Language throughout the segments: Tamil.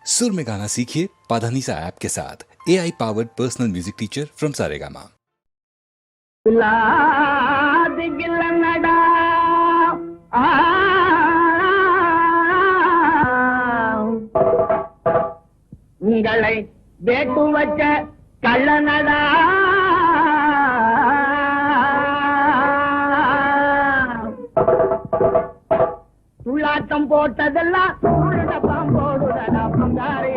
सुर में गाना सीखिए पाधानीसा ऐप के साथ AI powered personal music teacher from Saregama. உங்களை வேட்டு வச்ச கள்ளனடா துள்ளாட்டம் போட்டதெல்லாம் பாம்போடுடா பங்காரே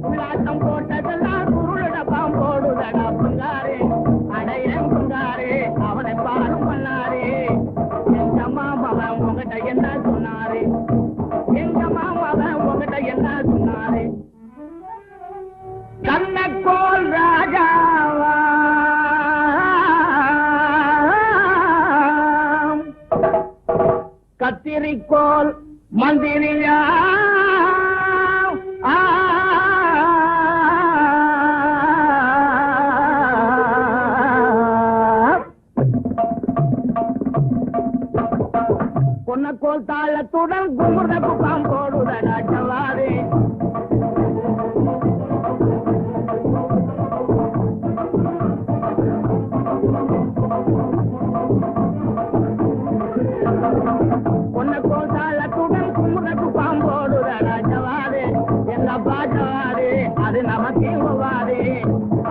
துள்ளாட்டம் போட்டதெல்லாம் குருட பாம்போடுடா பங்காரே அடையன் பங்காரே அவனை பாரும் பண்ணாரே எங்க மாமவன் உங்ககிட்ட என்ன சொன்னாரே எங்க மாமவன் உங்ககிட்ட என்ன சொன்னாரே கண்ணக்கோல் ராஜாவா கத்திரிக்கோல் மந்திரியா பொன்னக்கோல் தாளத்துடன் குமுறப்பு பாம்போடுடா ஜவாரே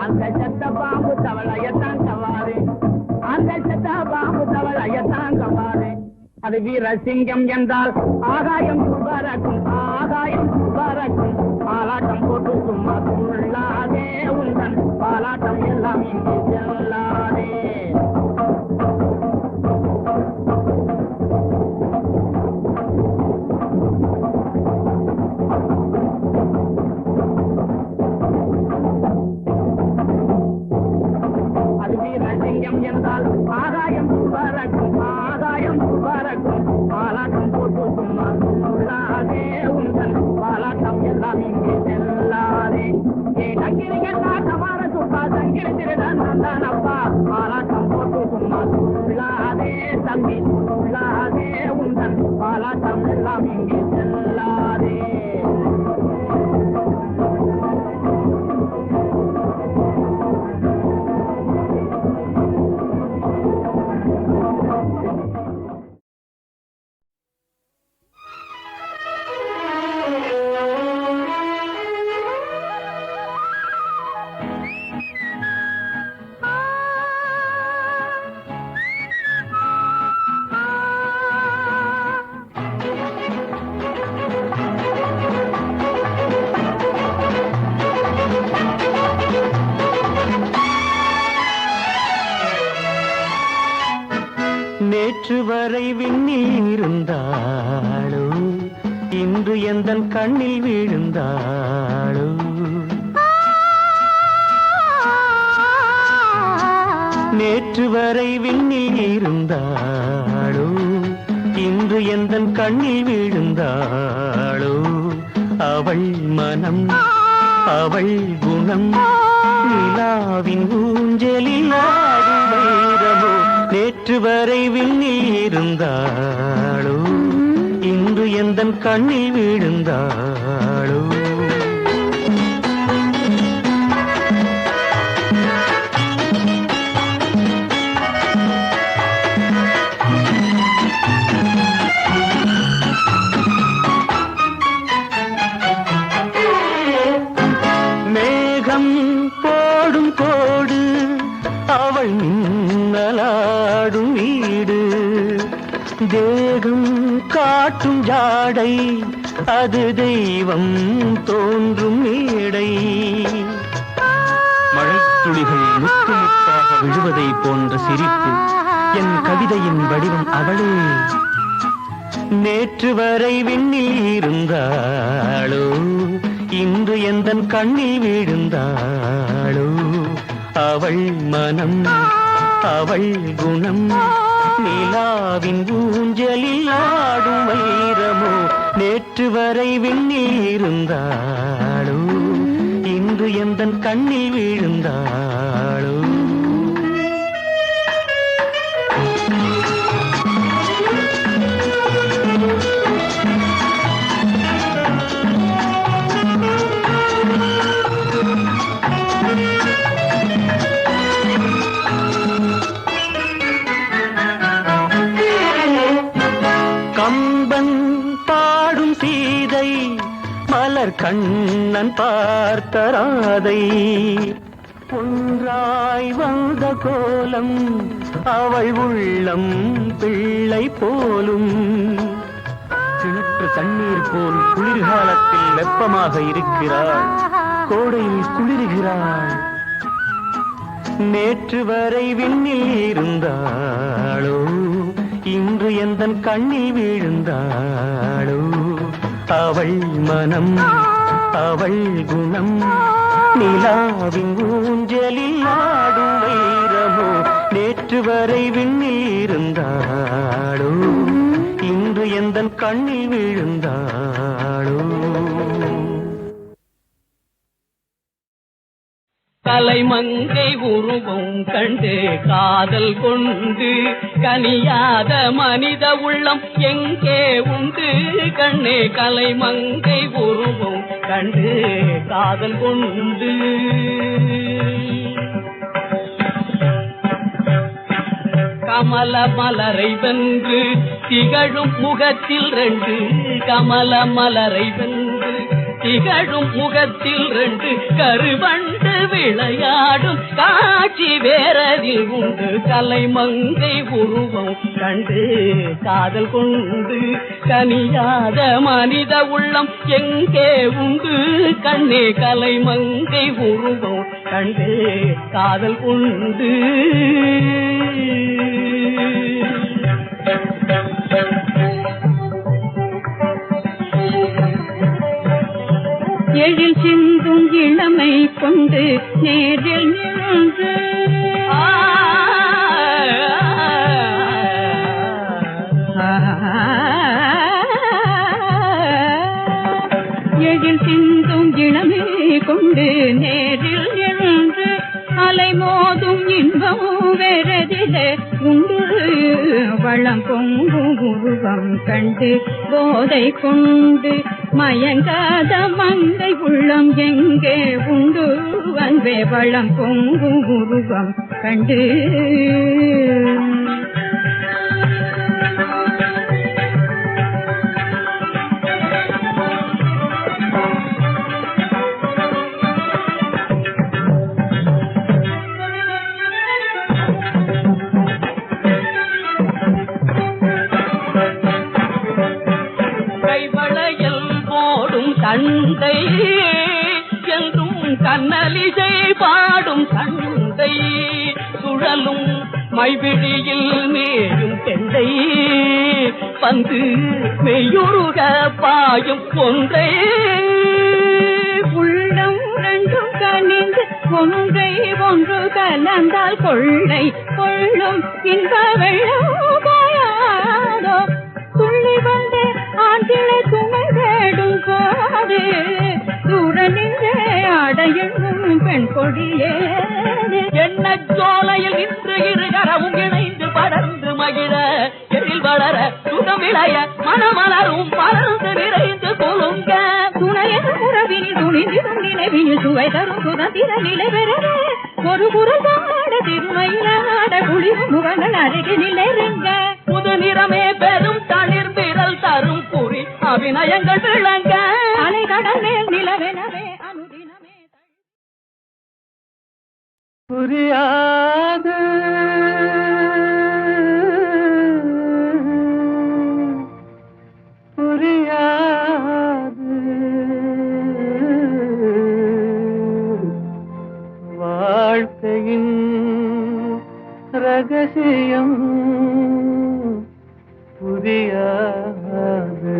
அந்த செத்த பாம்பு தவளையத்தான் கவாரு அந்த செத்த பாம்பு தவளையத்தான் கவாரு அது வீரசிங்கம் என்றால் ஆகாயம் பறக்கும் ஆகாயம் பறக்கும் பாலாட்டம் போட்டு சும்மா துள்ளாதே உந்தன் பாலாட்டம் எல்லாம் இங்கே செல்லாதே என்றால் ஆகாயம் பறக்கும் ஆகாயம் பறக்கும் பாலாட்டம் போட்டு சும்மா சொல்லாதே உந்தன் பாலாட்டம் எல்லாம் இங்கே செல்லாதே ஏ டங்கிரிகா சமார சுப்பா தங்கிரி திருடன் அப்பா பாலாட்டம் போட்டு சும்மா சொல்லாதே தம்பி சொல்லாதே உந்தன் பாலாட்டம் எல்லாம் இங்கே செல்லாதே நேற்று வரை விண்ணில் இருந்தாளோ இன்று எந்தன் கண்ணில் விழுந்தாளோ நேற்று வரை விண்ணில் இருந்தாளோ இன்று எந்தன் கண்ணில் விழுந்தாளோ அவள் மனம் அவள் குணம் நிலாவின் ஊஞ்சலில் ஆடும் வைரமோ நேற்று வரை விண்ணில் இருந்தாளோ இன்று எந்தன் கண்ணில் விழுந்தாளோ மேகம் போடும் கோடு அவள் மின்னலாடும் வீடு தேகம் காட்டும் ஜாடை அது தெய்வம் தோன்றும் மேடை மழைத்துளிகள் முத்து முத்தாக விழுவதை போன்ற சிரிப்பு என் கவிதையின் வடிவம் அவளே நேற்று வரை விண்ணில் இருந்தாளோ இன்று எந்தன் கண்ணில் விழுந்தாளோ அவள் மனம் அவள் குணம் நிலாவின் ஊஞ்சலில் ஆடும் வைரமோ நேற்று வரை விண்ணில் இருந்தாளோ இன்று எந்தன் கண்ணில் விழுந்தாளோ மலர் கண்ணன் பார்த்த ராதை ஒன்றாய் வந்த கோலம் அவள் உள்ளம் பிள்ளை போலும் கிணற்று தண்ணீர் போல் குளிர்காலத்தில் வெப்பமாக இருக்கிறாள் கோடையில் குளிர்கிறாள் நேற்று வரை விண்ணில் இருந்தாளோ இன்று எந்தன் கண்ணில் வீழ்ந்தாளோ அவள் மனம் அவள் குணம் நிலாவின் ஊஞ்சலில் ஆடும் வைரமோ நேற்று வரை விண்ணில் இருந்தாளோ இன்று எந்தன் கண்ணில் வீழ்ந்தாளோ கலைமங்கை உருவம் கண்டு காதல் கொண்டு கனியாத மனித உள்ளம் எங்கே உண்டு கண்ணே கலைமங்கை உருவம் கண்டு காதல் கொண்டு கமல மலரை வென்று திகழும் முகத்தில் 2 கமல மலரை வென்று திகழும் முகத்தில் 2 கருவண்டு விளையாடும் காட்சி வேறதில் உண்டு கலைமங்கை உருவம் கண்டு காதல் கொண்டு கனியாத மனித உள்ளம் எங்கே உண்டு கண்ணே கலைமங்கை உருவம் கண்டு காதல் கொண்டு எழில் சிந்தும் இளமை கொண்டு நேரில் நின்று எழில் சிந்தும் இளமை கொண்டு நேரில் நின்று அலை மோதும் இன்பமும் வேறதிலே உண்டு வளம் பொங்கும் உருவம் கண்டு போதை கொண்டு மயங்காத மங்கை உள்ளம் எங்கே உண்டு அன்பே வளம் பொங்கும் உருவம் கண்டு சண்டை என்றும் கண்ணலிசை பாடும் சண்டை சுழலும் மைவிழியில் மேயும் தெண்டை வந்து மெய்யுருக பாயும் ஒன்றை உள்ளம் 2 கனிந்து ஒன்றை ஒன்று கலந்தால் கொள்ளை கொள்ளும் இன்ப வெள்ளம் பாயாதோ துள்ளி வந்து ஆண்டிலை துணை தேடும் போது தூர நின்றே அடையும் பெண் கொடியே என்ன சோலையில் நின்று 2 கரமும் இணைந்து படர்ந்து மகிழ எழில் வளர சுகம் விளைய மனமலரும் பறந்து நிறைந்து கொழுங்க துணையன உறவினில் துணிந்திடும் நினைவினில் சுவை தரும் சுதந்திர நிலை பெறவே ஒரு குரல் பாட திருமையிலாட குளிர் முகங்கள் அருகில் நெருங்க புது நிறமே பெரும் தளிர் விரல் தரும் குறி அபிநயங்கள் விளங்க அலை கடல் மேல் நிலவெனவே அனுதினமே புரியாது புரியாது வாழ்க்கையின் ரகசியம் புரியாது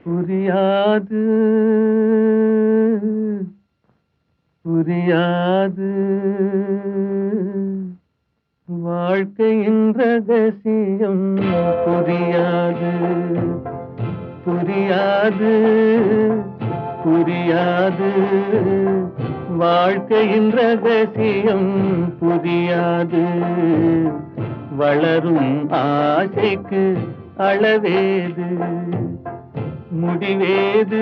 புரியாது புரியாது வாழ்க்கையின் ரகசியம் புரியாது புரியாது புரியாது வாழ்க்கையின் ரகசியம் புரியாது வளரும் ஆசைக்கு அளவேது முடிவேது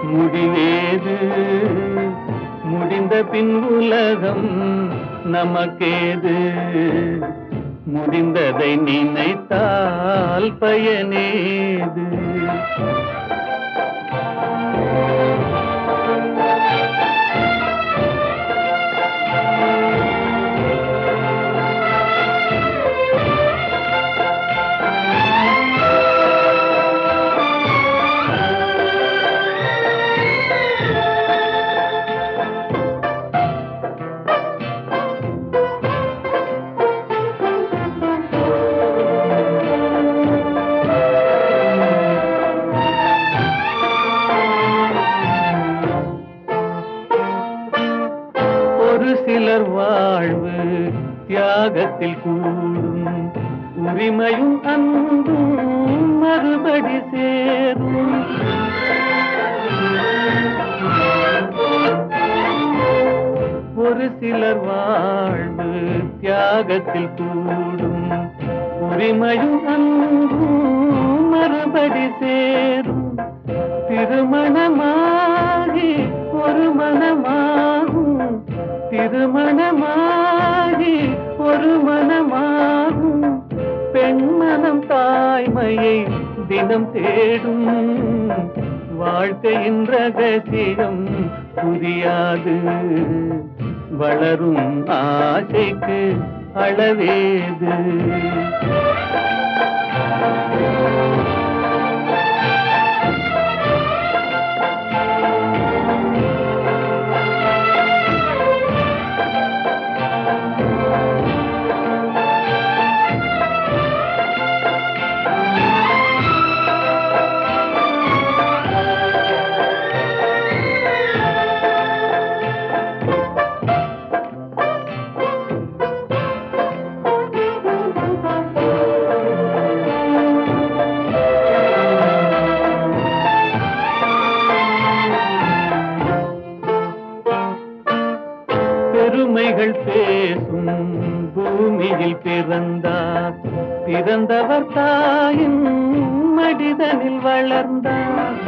முடிவேது முடிந்த பின் உலகம் நமக்கேது முடிந்ததை நினைத்தால் பயனேது சிலர் வாழ்வு தியாகத்தில் கூடும் உரிமையும் அன்பும் மறுபடி சேரும் ஒரு சிலர் வாழ்வு தியாகத்தில் கூடும் உரிமையும் அன்பும் மறுபடி சேரும் திருமணமாகி ஒரு மனமாகும் திருமணமாகி ஒரு மனமாகும் பெண்மனம் தாய்மையை தினம் தேடும் வாழ்க்கையின் ரகசியம் புரியாது வளரும் ஆசைக்கு அளவேது பெருமைகள் பேசும் பூமியில் பிறந்தார் பிறந்தவர் தாயின் மடிதனில் வளர்ந்தார்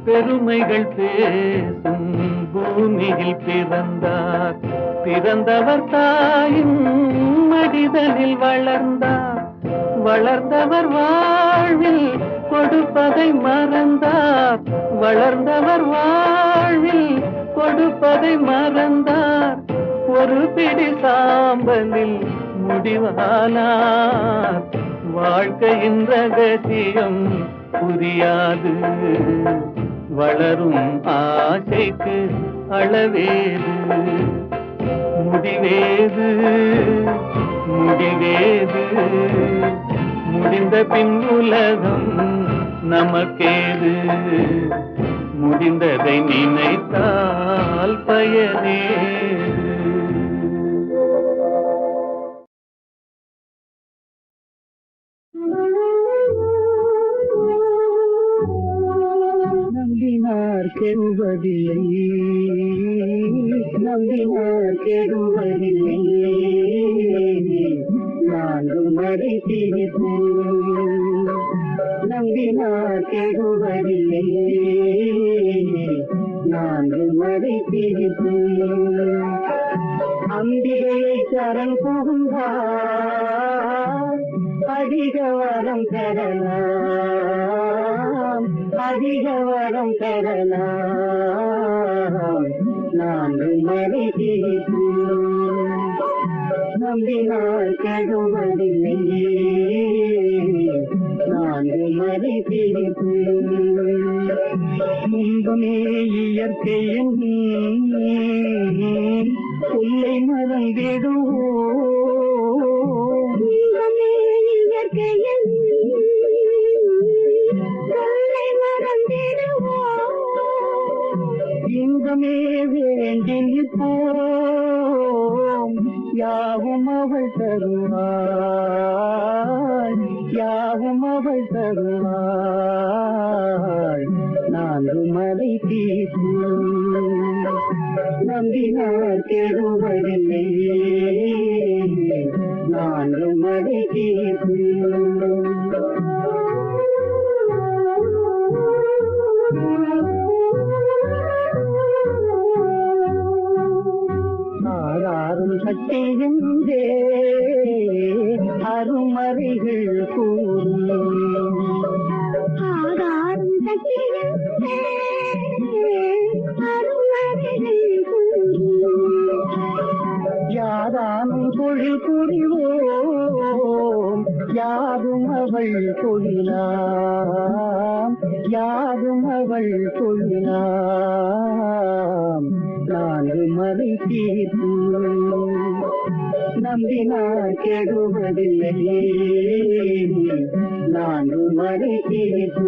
பெருமைகள் பேசும் பூமியில் பிறந்தார் பிறந்தவர் தாயின் மடிதனில் வளர்ந்தார் வளர்ந்தவர் வாழ்வில் கொடுப்பதை மறந்தார் வளர்ந்தவர் வாழ்வில் கொடுப்பதை மறந்தார் ஒரு பிடி சாம்பலில் முடிவானார் வாழ்க்கையின் ரகசியம் புரியாது வளரும் ஆசைக்கு அளவேது முடிவேது முடிவேது முடிந்த பின் உலகம் நமக்கேது முடிந்ததை நினைத்தால் பயனேது நம்பினார் கெடுவதில்லை நம்பினார் கெடுவதில்லை நான்கும் வரை நம்பினார் கெடுவதில்லை நான்கும் வரை அம்பிகையை சரண் புகுந்தார் அதிக வரம் பெறலாம் அதிக வரம் பெறலாம் நான்கும் வரை நம்பினார் கெடுவதில்லை நான்கும் வரை முன்பமே இயற்கையின் சொல்லை மறந்திடுவோம் இயற்கையின் சொல்லை மறந்திடுவோம் இன்பமே வேண்டி நிற்போம் யாவும் அவள் தருவாள் யாவும் அவள் தருவாள் நான்கு மலை தீர்ப்போம் நம்பினார் கெடுவதில்லை நான் நான்கும் அதை ஆறாரும் சக்தியுந்தே அருமறைகள் கூறும் ஆறாரும் சக்தியுந்தே அருமறைகள் கூறும் யாதானும் தொழில் புரிவோம் யாதும் அவள் தொழிலாம் யாதும் அவள் தொழிலாம் நான்கு மறை தீர்ப்பு நம்பினார் கெடுவதில்லையே நான்கு மறை தீர்ப்பு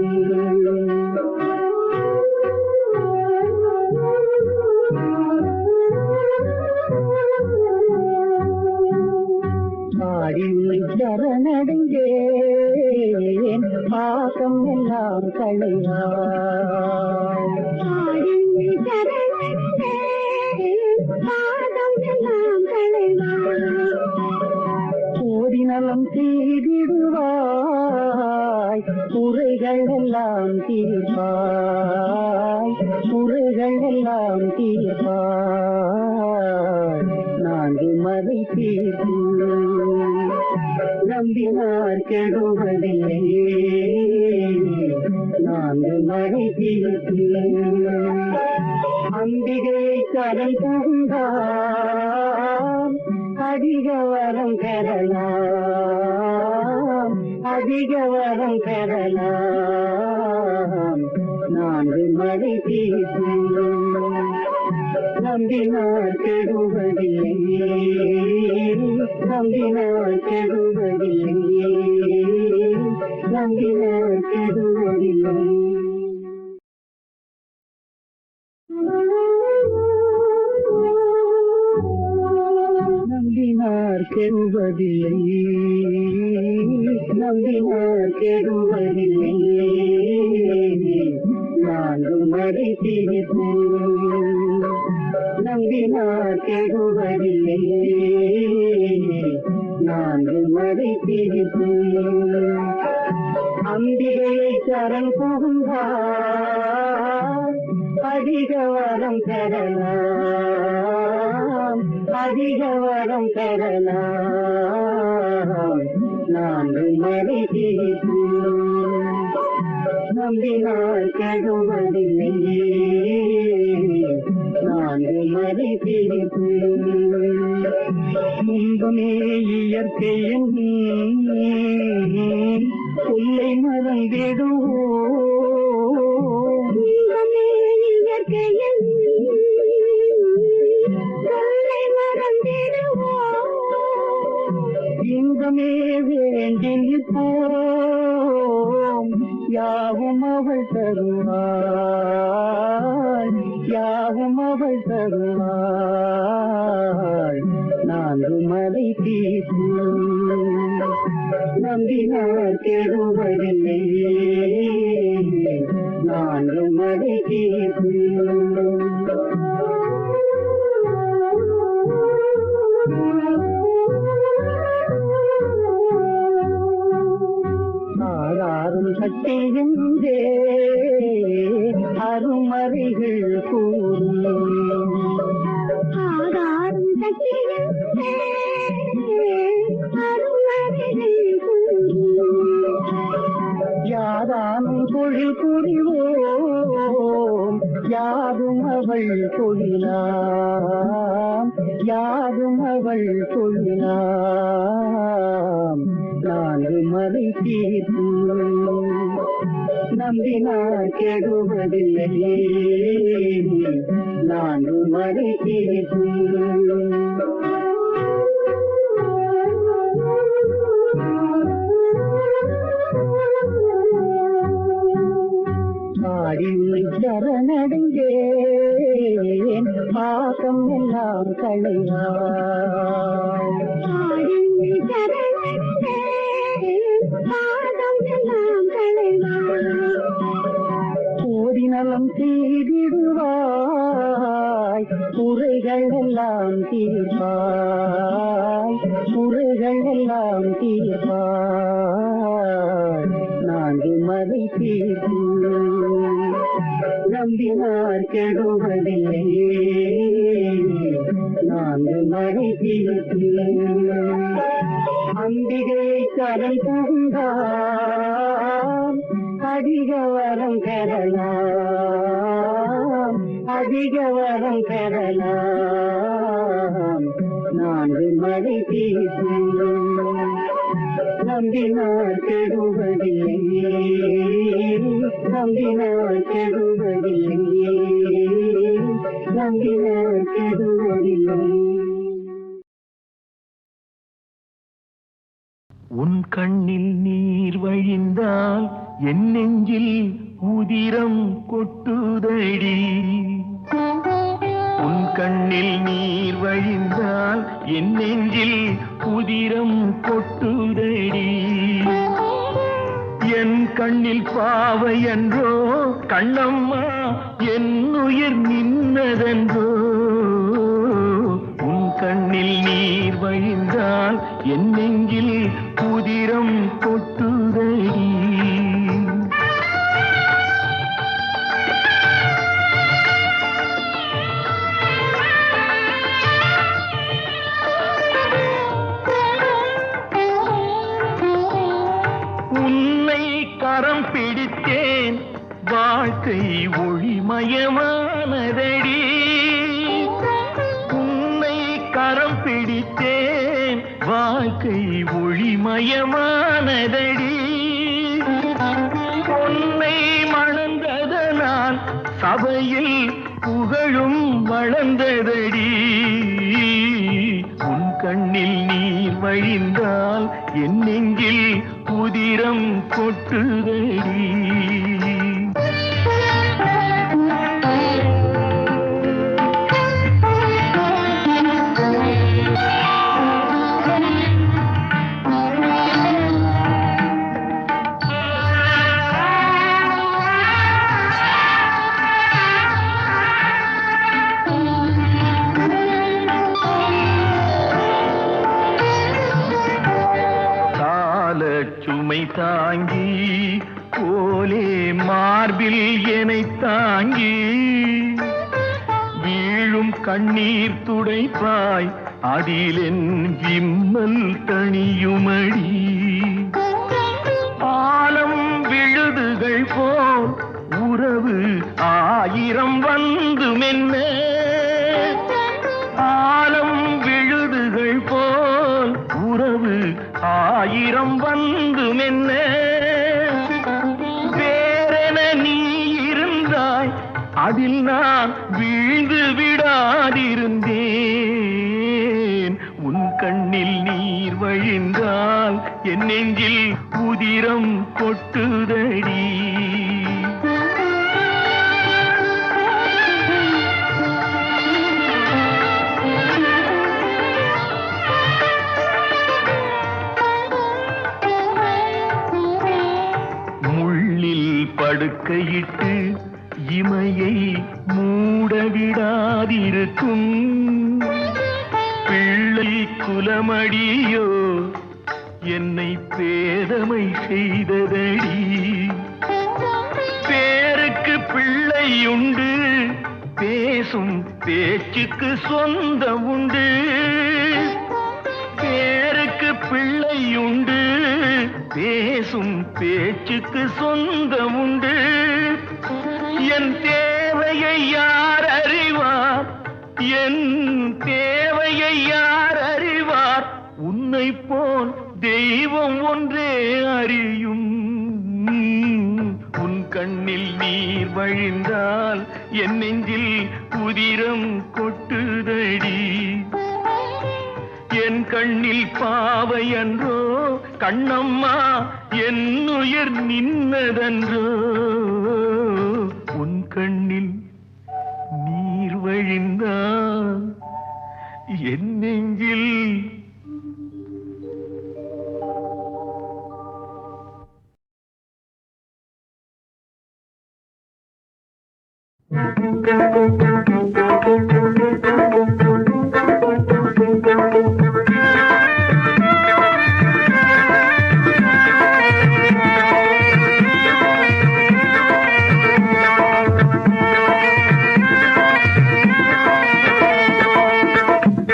சரணடைந்தேன் பாசம் எல்லாம் களைவாய் கோடி நலம் செய்திடுவாய் குறைகள் எல்லாம் தீர்ப்பாய் குறைகள் எல்லாம் தீர்ப்பாய் நான்கு மறை தீர்ப்பு நம்பினார் கெடுவதில்லையே நான்கு மறை தீர்ப்பு அம்பிகை கரை புகுந்தாம் அதிக வரம் பெறலாம் அதிக வரம் பெறலாம் நான்கு மறை தீர்ப்பு நம்பினார் கெடுவதில்லையே நம்பினார் கெடுவதில்லையே நம்பினார் கெடுவதில்லை நம்பினார் கெடுவதில்லை நம்பினார் கெடுவதில்லை நான்கு மறை தீர்ப்பு நம்பினார் கெடுவதில்லை நான்கு மறை தீர்ப்பு அம்பிகையை சரண் புகுந்தார் அதிக வரம் பெறலாம் அதிக வரம் பெறலாம் நான்கு மறை தீர்ப்பு நம்பினார் கெடுவதில்லையே நான்கு மறை தீர்ப்பு முன்பமே இயற்கையின் சொல்லை மறந்திடுவோம் இயற்கையின் சொல்லை மறந்திடுவோம் இன்பமே வேண்டி நிற்போம் யாவும் அவள் தருவாள் யாவும் அவள் தருவாள் நான்கு மறை தீர்ப்பு நம்பினார் கெடுவதில்லையே நான்கு மறை தீர்ப்பு ஆறாரும் சக்தியுந்தே அருமறைகள் கூறும் ஆறாரும் சக்தியுந்தே அருமறைகள் கூறும் யாதானும் தொழில் புரிவோம் யாதும் அவள் தொழிலாம் யாதும் அவள் தொழிலாம் நான்கு மறை தீர்ப்பு நம்பினார் கெடுவதில்லையே நான்கு மறை தீர்ப்பு சரணடைந்தேன் பாசம் எல்லாம் களைவாய் கோடி நலம் செய்திடுவாய் குறை குறைகள் எல்லாம் தீர்ப்பாய், குறைகள் எல்லாம் தீர்ப்பாய், நான்கு மறை தீர்ப்பு நம்பினார் கெடுவதில்லை, நான்கு மறை தீர்ப்பு அம்பிகை கரம் தந்தார் அதிக வரம் பெறலாம், அதிக வரம் பெறலாம், நான்கு மறை தீர்ப்பு நம்பினார் கெடுவதில்லை, நம்பினார் கெடுவதில்லை, நம்பினார் கெடுவதில்லை. உன் கண்ணில் நீர் வழிந்தால் என் நெஞ்சில் உதிரம் கொட்டுதடி, உன் கண்ணில் நீர் வழிந்தால் என் நெஞ்சில் உதிரம் கொட்டுதடி, என் கண்ணில் பாவை என்றோ கண்ணம்மா என் உயிர் நின்னதென்றோ, உன் கண்ணில் நீர் வழிந்தால் என் நெஞ்சில் உதிரம் கொட்டுதடி. உன்னை கரம் பிடித்தேன் வாழ்க்கை ஒளிமயமானதடி, உன்னை கரம் பிடித்தேன் வாழ்க்கை ஒளிமயமானதடி, உன்னை மணந்ததனால் சபையில் புகழும் வளர்ந்ததடி, உன் கண்ணில் நீர் வழிந்தால் என் நெஞ்சில் உதிரம் கொட்டுதடி. சுமை தாங்கி போலே மார்பில் என்னை தாங்கி வீழும் கண்ணீர் துடைப்பாய், அதில் என் விம்மல் தணியுமடி, ஆலம் விழுதுகள் போல் உறவு ஆயிரம் வந்து மென்ன, ஆலம் விழுதுகள் போல் உறவு ஆயிரம் வந்து மென்ன, வேறென நீ இருந்தாய் அதில் நான் வீழ்ந்து விடாதிருந்தேன், உன் கண்ணில் நீர் வழிந்தால் என் நெஞ்சில் உதிரம் கொட்டுதடி. படுக்கையிட்டு இமையை மூடவிடாதிருக்கும் பிள்ளை குலமடியோ என்னை பேதமை செய்ததடி, பேருக்கு பிள்ளை உண்டு பேசும் பேச்சுக்கு சொந்தம் உண்டு, பேருக்கு பிள்ளை உண்டு பேசும் பேச்சுக்கு சொந்தம் உண்டு, என் தேவையை யார் அறிவார், என் தேவையை யார் அறிவார், உன்னை போல் தெய்வம் ஒன்றே அறியும், உன் கண்ணில் நீர் வழிந்தால் என் நெஞ்சில் உதிரம் கொட்டுதடி, என் கண்ணில் பாவை அன்றோ கண்ணம்மா என் உயிர் நின்னதன்றோ, உன் கண்ணில் நீர் வழிந்தால் என் நெஞ்சில்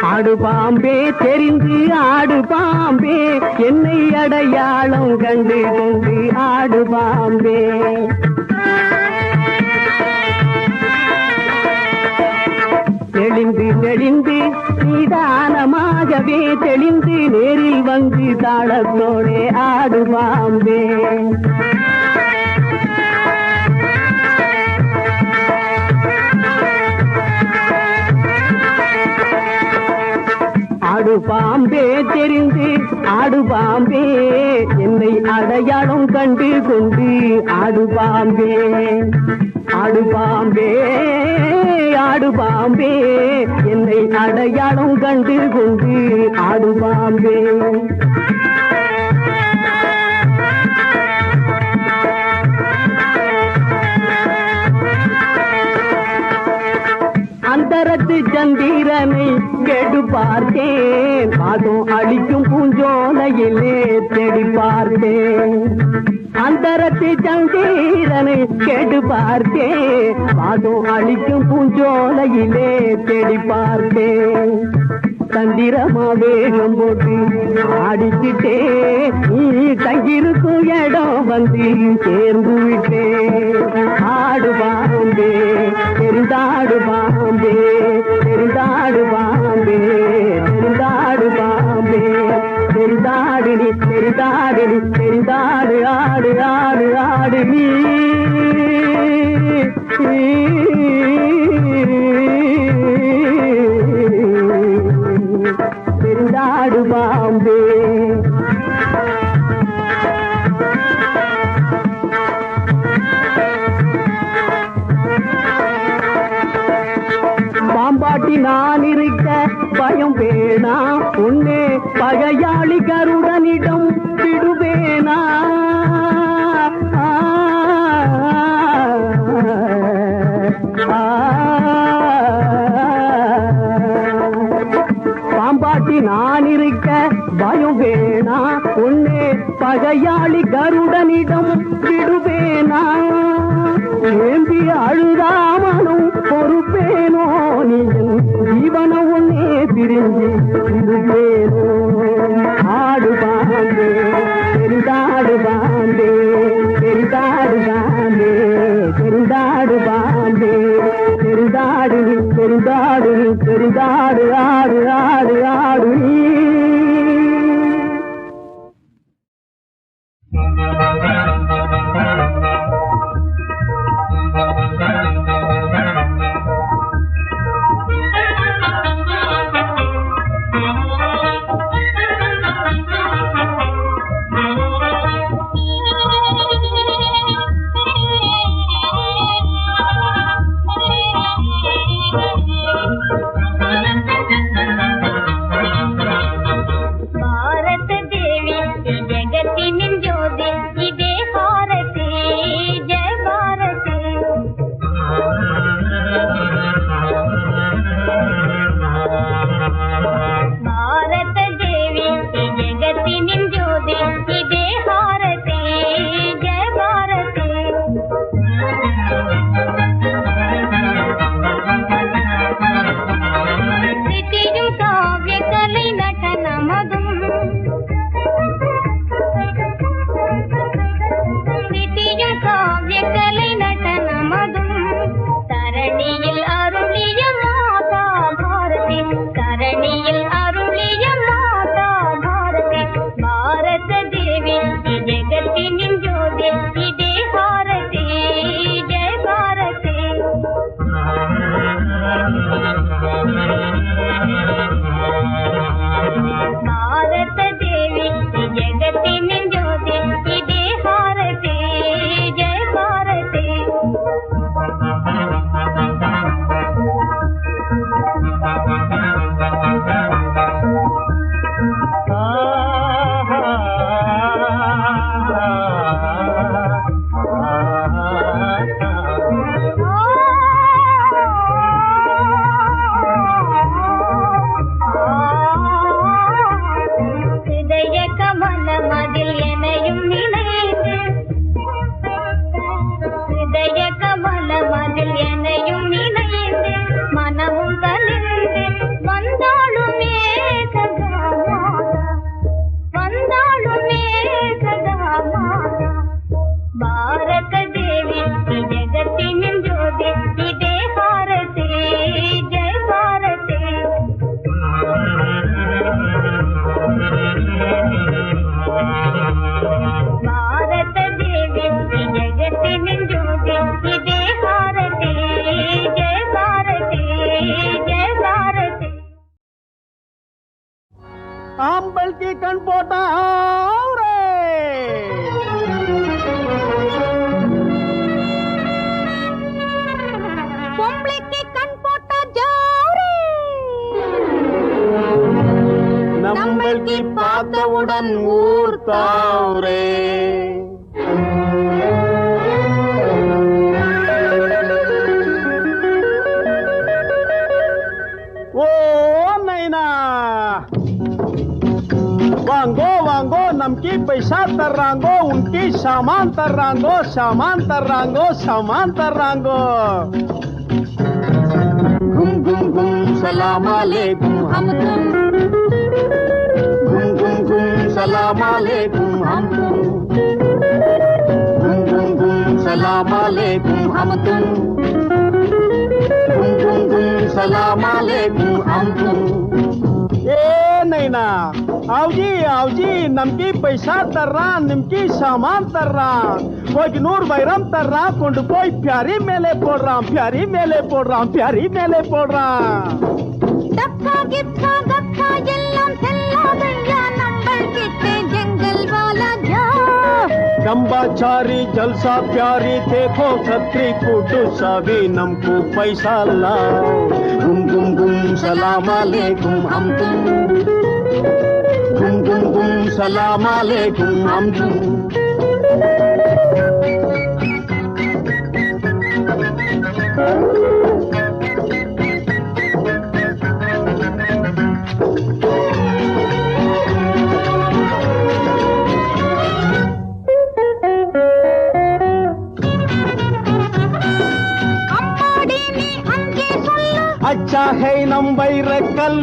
ஆடு பாம்பே தெரிந்து ஆடு பாம்பே என்னை அடையாளம் கண்டு கொண்டு ஆடு பாம்பே தெளிந்து தெளிந்து நிதானமாகவே தெளிந்து நேரில் வந்து தாளத்தோடே ஆடு பாம்பே ஆடு பாம்பே தெரிந்து ஆடு பாம்பே என்னை அடையாளம் கண்டு கொண்டு ஆடு பாம்பே ஆடு பாம்பே ஆடு பாம்பே என்னை அடையாளம் கண்டு கொண்டு ஆடு பாம்பே அந்தரத்து சந்திரனை கேட்டு பார்த்தேன் பாதம் அளிக்கும் பூஞ்சோலையிலே தேடி பார்த்தேன் அந்தரத்து சந்திரனை கேட்டு பார்த்தேன் பாதம் அளிக்கும் பூஞ்சோலையிலே தேடி பார்த்தேன் தந்திரமா வேகம் போட்டு ஆடிக்கிட்டே நீ தங்கிருக்கும் இடம் வந்து சேர்ந்து விட்டே ஆடு பாம்பே தெரிந்தாடு பாம்பே தெரிந்தாடு பாம்பே தெரிந்தாடு பாம்பே தெரிந்தாடு நீ தெரிந்தாடு நீ தெரிந்தாடு ஆடு ஆடு ஆடு நீ தெரிந்தாடு பாம்பே பாம்பாட்டி நான் இருக்க பயம் வேணா உன்னே பகையாளி கருடனிடம் விடுவேனா பாம்பாட்டி நான் இருக்க பயம் வேணா உன்னே பகையாளி கருடனிடம் விடுவேனா ஏந்தி அழுதாமனும் பொறுப்பேனோ நீ ஜீவன ஒன்னே பிரிஞ்சு இருப்பேனோ ஆடு பாம்பே தெரிந்தாடு பாம்பே தெரிந்தாடு பாம்பே தெரிந்தாடு பாம்பே தெரிந்தாடு தெரிந்தாடு தெரிந்தாடு ஆடு ஆடு ஆடு ஆம்பல் கி கண் போட்டான் பொம்பளைக்கு கண் போட்டா ஜாரே நம்மளுக்கு பார்த்தவுடன் ஊர் தாவரே ஓ நைனா வாங்கோ வாங்கோ நமக்கு पैसा தர்றாங்கோ उनकी सामान தர்றாங்கோ सामान தர்றாங்கோ सामान தர்றாங்கோ घुम घुम घुम सलाम अलैकुम हम तुम घुम घुम घुम सलाम अलैकुम हम तुम घुम घुम घुम सलाम अलैकुम हम तुम घुम घुम घुम सलाम अलैकुम हम तुम ए नैना आवजी नमकी पैसा तर्रा निमकी सामान तर्रा कोई नूर बैरम तर्रा कोंड कोई प्यारी मेले प्यारी मेले டக்கா கிக்கா கக்கா எல்லாம் செல்லாதையா நம்பள் கிட்டே ஜங்கல் வாலா ஜா गंबाचारी जलसा प्यारी देखो खत्री कुटु सभी नमको पैसा लाओ गुम गुम गुम सलाम अलैकुम हम तुम गुम गुम गुम सलाम अलैकुम हम तुम अच्छा है नम வைரக்கல்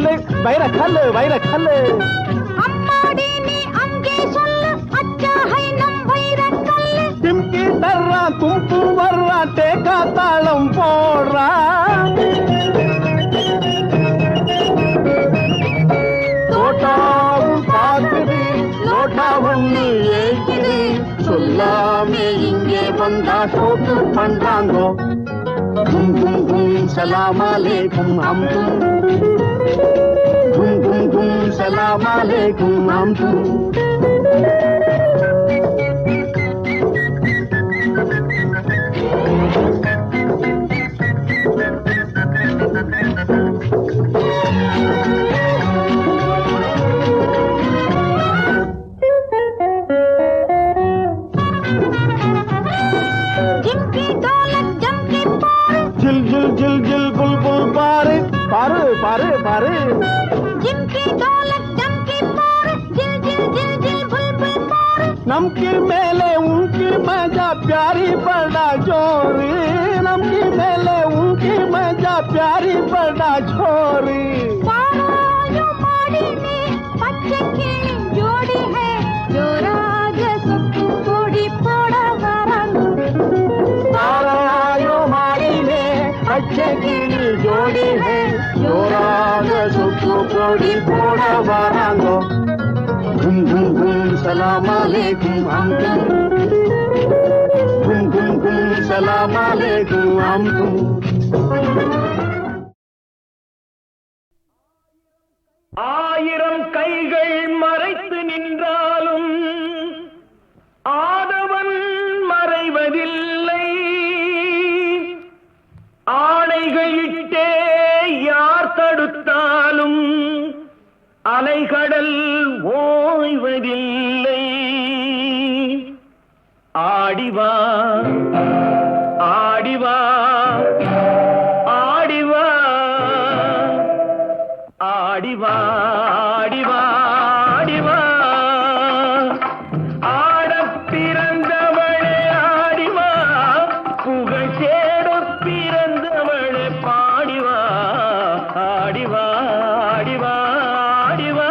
அம்மாடி நீ அங்கே சொல்லு அச்சா ஹை நம் வைரக்கல் திம்கி தர்றா தும்பு வர்றா தேக்கா தாளம் போடுறா தோட்டாவும் பார்க்குது லோட்டாவும் ஏக்குது சொல்லாமே இங்கே வந்தா ஷோட்டு பண்றாங்கோ घुम घुम घुम सलाम अलैकुम हम तुम घुम घुम घुम सलाम अलैकुम हम तुम जिल जिल जिल जिल बुलबुल पारे पारे पारे पारे जिनकी दौलत जमकी पार जिल जिल जिल जिल बुलबुल पार नमकी मेले उनकी मजा प्यारी बड़ा जोरी नमकी मेले उनकी मजा प्यारी बड़ा छोरी पारायो माड़ी में बच्चे की जोड़ी है जो राज सुखु कोड़ी पोड़ा वरंग पारायो माड़ी में बच्चे की जोड़ी है जो राज सुखु कोड़ी पोड़ा वरंगो घुम घुम घुम सलाम अलैकुम हम तुम घुम घुम घुम सलाम अलैकुम हम तुम ஆயிரம் கைகள் மறைத்து நின்றாலும் ஆதவன் மறைவதில்லை ஆணைகளிட்டே யார் தடுத்தாலும் அலைகடல் ஓய்வதில்லை ஆடிவா ஆடிவா ஆடிவா ஆடிவா ஆடிவா ஆடிவா ஆடப் பிறந்தவளே ஆடிவா புகழ் தேடப் பிறந்தவளே பாடிவா ஆடிவா ஆடிவா ஆடிவா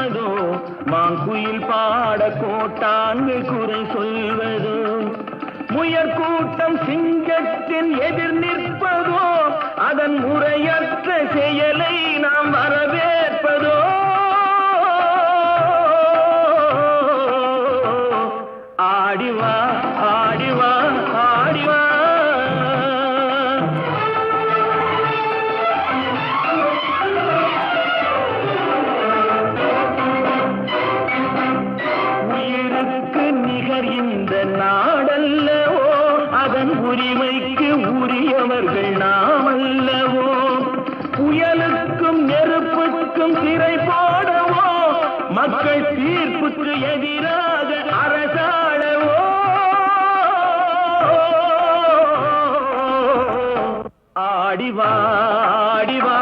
நிற்பதோ மாங்குயில் பாட கோட்டான்கு குறை சொல்வதோ முயற்கூட்டம் சிங்கத்தின் எதிர் நிற்பதோ அதன் முறையற்ற செயலை நாம் வரவேற்பதோ ஆடிவா ஆடிவா ஆடிவா உயிருக்கு நிகர் இந்த நாடல்லவோ அதன் உரிமைக்கு உரியவர்கள் நாம் அல்லவோ புயலுக்கும் நெருப்புக்கும் திரை போடவோ மக்கள் தீர்ப்புக்கு எதிராக அரசாளவோ ஆடிவா ஆடிவா